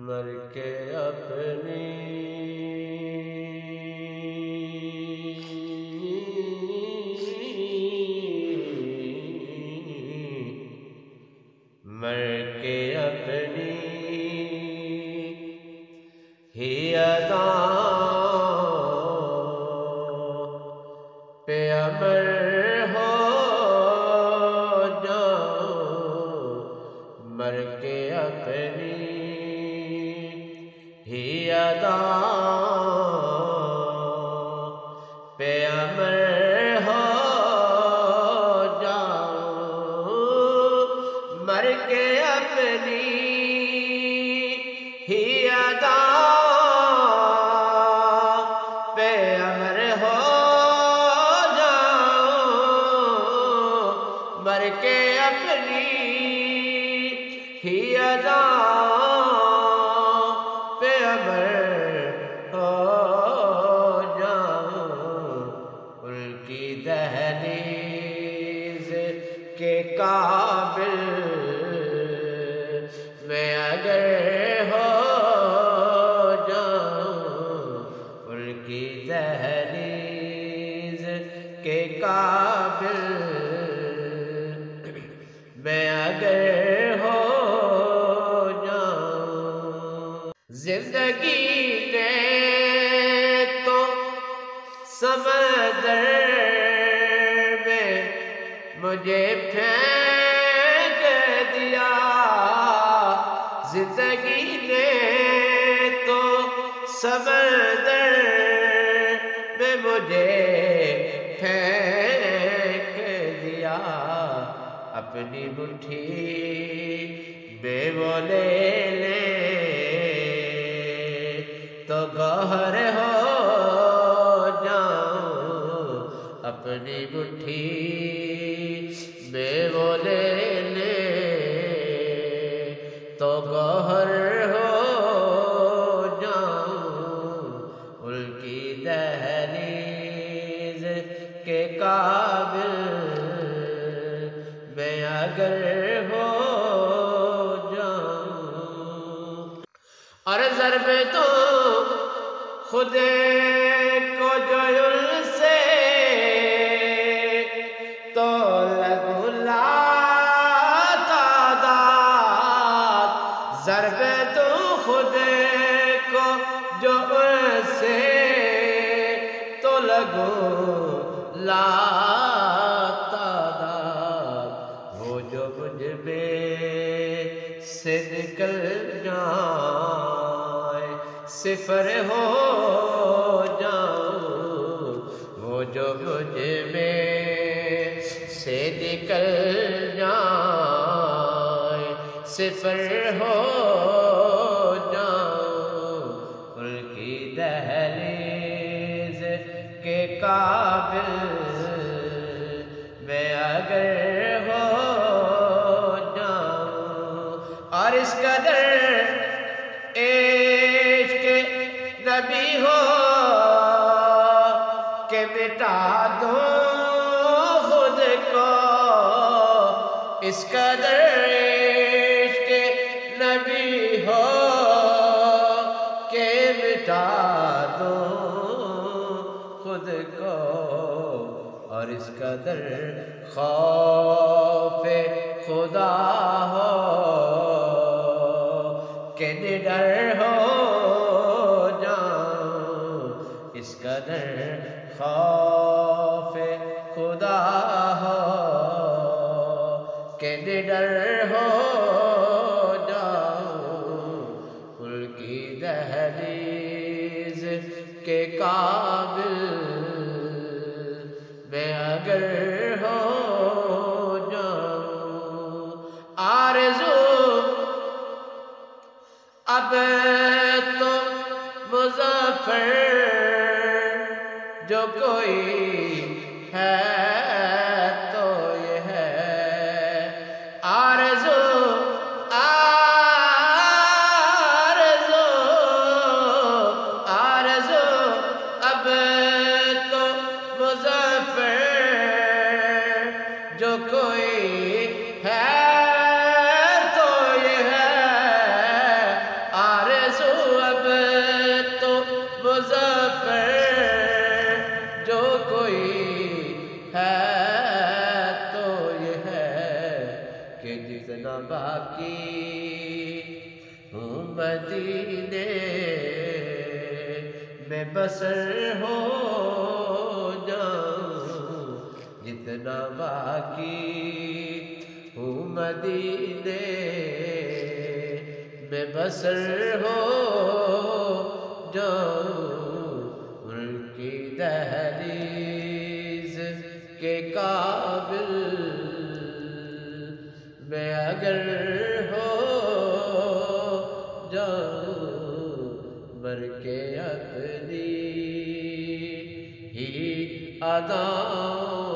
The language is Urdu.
مر کے اپنی ہی ادا پہ امر ہو جاؤں، مر کے اپنی ہی ادا پہ امر ہو جاؤں، مر کے اپنی ہی ادا پہ امر ہو جاؤں، مر کے اپنی ہی ادا پہ امر ہو جاؤں، ان کی دہلیز کے قابل میں اگر ہو جاؤں، ان کی دہلیز کے قابل میں اگر ہو جاؤں، زندگی نے تو سمندر میں مجھے پھینک دیا، زندگی نے تو سمندر میں مجھے پھینک دیا، اپنی مٹھی میں وہ لے لے تو گوہر ہو جاؤں، اپنی مٹھی میں وہ لے لے تو گوہر ہو جاؤں، ان کی دہلیز کے قابل میں اگر ہو جاؤں، اور ضرب تو خود کو جو ان سے تو لگوں لاتعداد، ضرب تو خود کو جو ان سے تو لگوں لاتعداد، وہ جو مجھ میں سے نکل جائے صفر ہو جاؤں، وہ جو مجھ میں سے نکل جائے صفر ہو جاؤں، ان کی دہلیز کے قابل میں اگر ہو جاؤں، اور اس قدر عشق نبی ہو کہ مٹا دوں خود کو، اس قدر عشق نبی ہو کہ مٹا دوں خود کو، اور اس قدر خوف خدا ہو کہ نڈر ہو جاؤں، اس قدر خوف خدا ہو کہ نڈر ہو جاؤں، ان کی دہلیز کے قابل میں اگر ہو جاؤں، آرزو اب تو مظفر جو کوئی ہے تو یہ ہے، آرزو آرزو آرزو اب تو مظفر جو کوئی ہے تو یہ ہے، آرزو مدینے میں بسر ہو جاؤں جتنا باقی ہوں مدینے میں بسر ہو جاؤں ان کی دہلیز کے قابل میں اگر ہو جاؤں مر کے اپنی ہی اداؤں